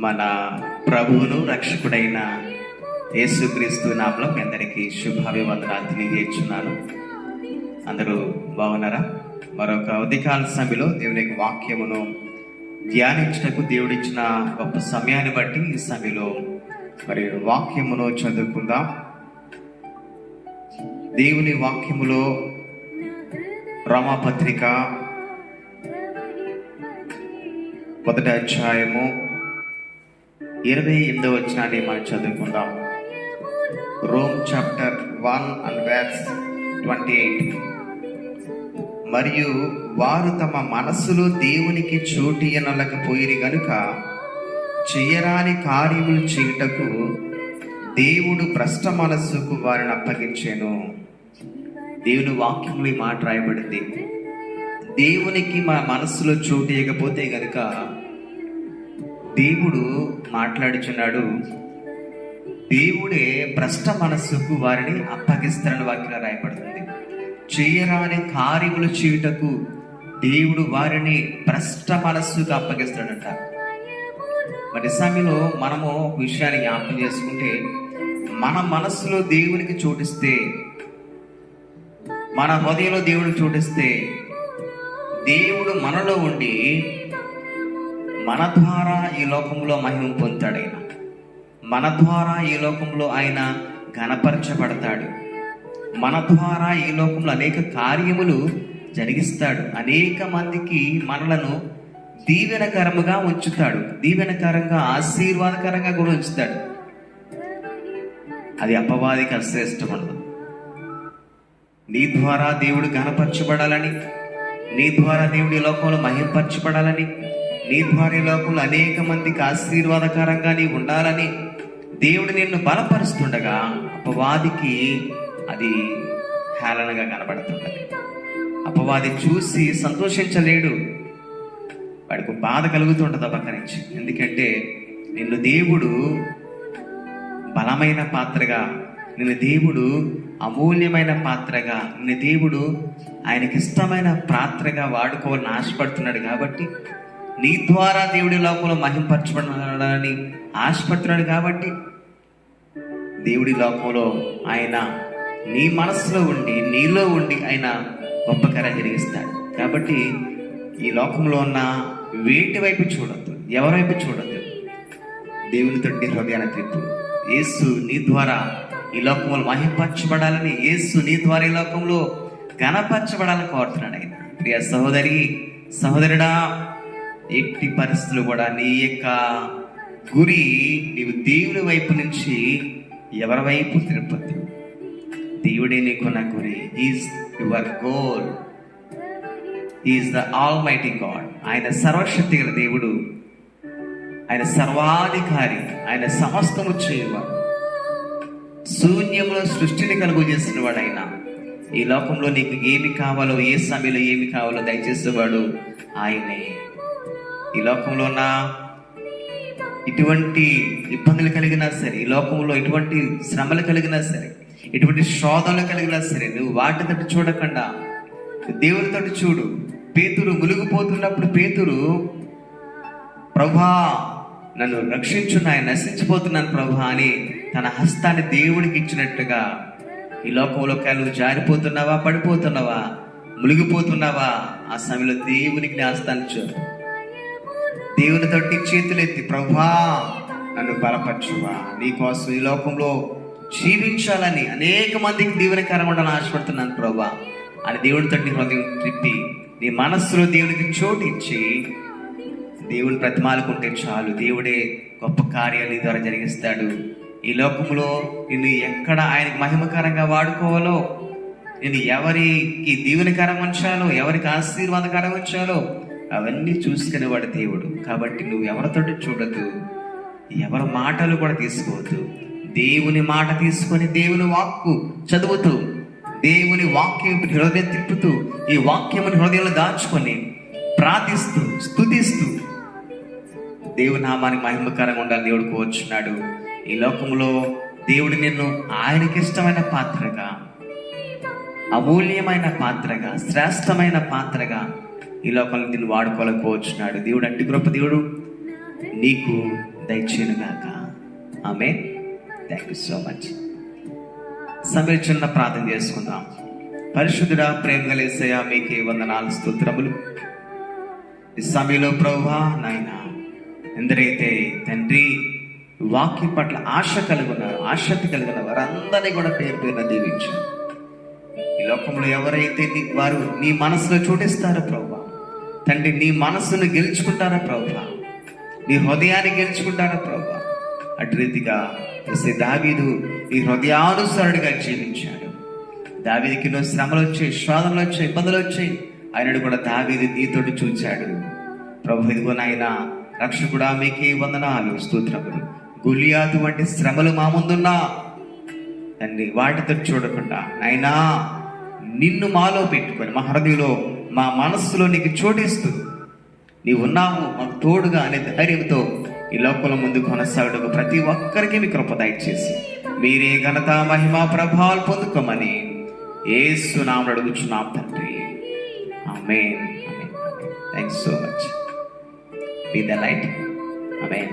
మన ప్రభువును రక్షకుడైన యేసుక్రీస్తు నామములో మీ అందరికీ శుభాభివందనాలు తెలియజేస్తున్నాను. అందరూ బాగున్నారా? మరొక ఉదయకాల సమయంలో దేవుని యొక్క వాక్యమును ధ్యానించటకు దేవుడిచ్చిన గొప్ప సమయాన్ని బట్టి ఈ సమయంలో మరి వాక్యమును చదువుకుందాం. దేవుని వాక్యములో రోమాపత్రిక 1వ అధ్యాయము 28వ వచనాన్ని మనం చదువుకుందాం. Rome chapter 1 and verse 28. మరియు వారు తమ మనస్సులో దేవునికి చోటు ఇయ్యనొల్లకపోయిరి గనుక చెయ్యరాని కార్యములు చేయుటకు దేవుడు భ్రష్ట మనస్సుకు వారిని అప్పగించెను. దేవుని వాక్యములు ఈ మాట రాయబడింది. దేవునికి మన మనస్సులో చోటు ఇవ్వకపోతే గనుక దేవుడు మాట్లాడుచున్నాడు, దేవుడే భ్రష్ట మనస్సుకు వారిని అప్పగిస్తారని వాక్యం రాయబడుతుంది. చెయ్యరాని కార్యములు చేయుటకు దేవుడు వారిని భ్రష్ట మనస్సుకు అప్పగిస్తాడంట. మరి సమయంలో మనము ఒక విషయాన్ని జ్ఞాపకం చేసుకుంటే, మన మనస్సులో దేవునికి చోటిస్తే, మన హృదయంలో దేవుడికి చోటిస్తే, దేవుడు మనలో ఉండి మన ద్వారా ఈ లోకంలో మహిమ పొందుతాడు. ఆయన మన ద్వారా ఈ లోకంలో ఆయన ఘనపరచబడతాడు. మన ద్వారా ఈ లోకంలో అనేక కార్యములు జరిగిస్తాడు. అనేక మందికి మనలను దీవెనకరముగా ఉంచుతాడు. దీవెనకరంగా, ఆశీర్వాదకరంగా కూడా ఉంచుతాడు. అది అపవాదికి అస్సలు ఇష్టం ఉండదు. నీ ద్వారా దేవుడు ఘనపరచబడాలని, నీ ద్వారా దేవుడి లోకంలో మహిమపరచబడాలని, నీ ద్వారా ఈ లోకంలో అనేక మందికి ఆశీర్వాదకరంగా నీ ఉండాలని దేవుడు నిన్ను బలపరుస్తుండగా అపవాదికి అది హేళనగా కనబడుతుంటది. అపవాది చూసి సంతోషించలేడు. వాడికి బాధ కలుగుతుంటది ఆ పక్క నుంచి. ఎందుకంటే నిన్ను దేవుడు బలమైన పాత్రగా, నిన్ను దేవుడు అమూల్యమైన పాత్రగా, నిన్ను దేవుడు ఆయనకి ఇష్టమైన పాత్రగా వాడుకోవాలని ఆశపడుతున్నాడు. కాబట్టి నీ ద్వారా దేవుడి లోకంలో మహింపరచబడాలని ఆశపడుతున్నాడు. కాబట్టి దేవుడి లోకంలో ఆయన నీ మనసులో ఉండి, నీలో ఉండి ఆయన గొప్ప కార్యం జరిగిస్తాడు. కాబట్టి ఈ లోకంలో ఉన్న వేటి వైపు చూడద్దు, ఎవరి వైపు చూడద్దు. దేవునితో హృదయాన్ని తిప్పు. యేసు నీ ద్వారా ఈ లోకంలో మహింపరచబడాలని, యేసు నీ ద్వారా ఈ లోకంలో ఘనపరచబడాలని కోరుతున్నాడు ఆయన. ప్రియ సహోదరి, సహోదరుడా, ఎట్టి పరిస్థితులు కూడా నీ యొక్క గురి నీవు దేవుని వైపు నుంచి ఎవరి వైపు తిరుపతి. దేవుడే నీకున్న గురి. Is your goal. Is the all mighty God. ఆయన సర్వశక్తి గల దేవుడు, ఆయన సర్వాధికారి, ఆయన సమస్తము చేయవాడు. శూన్యంలో సృష్టిని కలుగు చేసిన వాడు ఆయన. ఈ లోకంలో నీకు ఏమి కావాలో, ఏ సమయంలో ఏమి కావాలో దయచేసేవాడు ఆయనే. ఈ లోకంలో ఉన్న ఇటువంటి ఇబ్బందులు కలిగినా సరే, ఈ లోకంలో ఎటువంటి శ్రమలు కలిగినా సరే, ఎటువంటి శోధనలు కలిగినా సరే, నువ్వు వాటి తోటి చూడకుండా దేవునితోటి చూడు. పేతురు మునిగిపోతున్నప్పుడు పేతురు, ప్రభా నన్ను రక్షించు, ఆయన నశించిపోతున్నాను ప్రభా అని తన హస్తాన్ని దేవుడికి ఇచ్చినట్టుగా ఈ లోకంలో నువ్వు జారిపోతున్నావా, పడిపోతున్నావా, మునిగిపోతున్నావా, ఆ సమయంలో దేవునికి నీ హస్తాన్ని చూడు. దేవుని తోటి చేతులెత్తి, ప్రభా నన్ను బలపరచువా, నీకోసం ఈ లోకంలో జీవించాలని, అనేక మందికి దీవెనకరంగా ఉండాలని ఆశపడుతున్నాను ప్రభా అని దేవుని తోటి హృదయం తిప్పి నీ మనస్సులో దేవునికి చోటు ఇచ్చి దేవుని ప్రతిమాలుకుంటే చాలు. దేవుడే గొప్ప కార్యాలు నీ ద్వారా జరిగిస్తాడు. ఈ లోకంలో నిన్ను ఎక్కడ ఆయనకి మహిమకరంగా వాడుకోవాలో, నేను ఎవరికి దీవెనకరంగా ఉంచాలో, ఎవరికి ఆశీర్వాదకరంగా ఉంచాలో అవన్నీ చూసుకునేవాడు దేవుడు. కాబట్టి నువ్వు ఎవరితోటి చూడద్దు, ఎవరి మాటలు కూడా తీసుకోవద్దు. దేవుని మాట తీసుకొని దేవుని వాక్కు చదువుతూ, దేవుని వాక్యం హృదయం తిప్పుతూ, ఈ వాక్యముని హృదయంలో దాచుకొని ప్రార్థిస్తూ, స్తుతిస్తూ దేవుని నామానికి మహిమకరంగా ఉండాలని దేవుడు కోరుచున్నాడు. ఈ లోకంలో దేవుడు నిన్ను ఆయనకి ఇష్టమైన పాత్రగా, అమూల్యమైన పాత్రగా, శ్రేష్టమైన పాత్రగా ఈ లోకంలో నిన్ను వాడుకోలేకపోవచ్చున్నాడు. దేవుడు అట్టి గొప్ప దేవుడు నీకు దయచేయను గాక. ఆమేన్. Thank you so much. సమయం చిన్న ప్రార్థన చేసుకుందాం. పరిశుద్ధుడా, ప్రేమ గల యేసయ్యా, మీకే వందనాలు, స్తోత్రములు. ఈ సమయంలో ప్రభువా నాయన, ఎందరైతే తండ్రి వాక్యం పట్ల ఆసక్తి కలిగిన వారందరినీ కూడా పేరు పేరున దీవించు. ఈ లోకంలో ఎవరైతే వారు నీ మనసులో చోటిస్తారో ప్రభువా తండ్రి, నీ మనస్సును గెలుచుకుంటారా ప్రభువా, నీ హృదయాన్ని గెలుచుకుంటారా ప్రభువా, అటు రీతిగా దావీదు నీ హృదయానుసారుడిగా జీవించాడు. దావీదుకి ఎన్నో శ్రమలు వచ్చాయి, శోధనలు వచ్చాయి, ఇబ్బందులు వచ్చాయి. ఆయనను కూడా దావీదు నీతోటి చూచాడు. ప్రభు, ఇదిగో నాయన రక్షకుడా, మీకే వందనాలు, స్తోత్రములు. గొలియాతు వంటి శ్రమలు మా ముందున్నా తండ్రి, వాటితో చూడకుండా నాయనా నిన్ను మాలో పెట్టుకొని మా హృదయంలో మా మనస్సులో నీకు చోటిస్తూ నీవు ఉన్నావు మాకు తోడుగా అనే ధైర్యంతో ఈ లోకంలో ముందు కొనసాగుటకు ప్రతి ఒక్కరికి మీ కృప దయచేసి మీరే ఘనత మహిమ ప్రభావాలు పొందుకోమని యేసు నామములో అడుగుచున్నాం తండ్రి. ఆమేన్. Thanks so much. Be the light. Amen.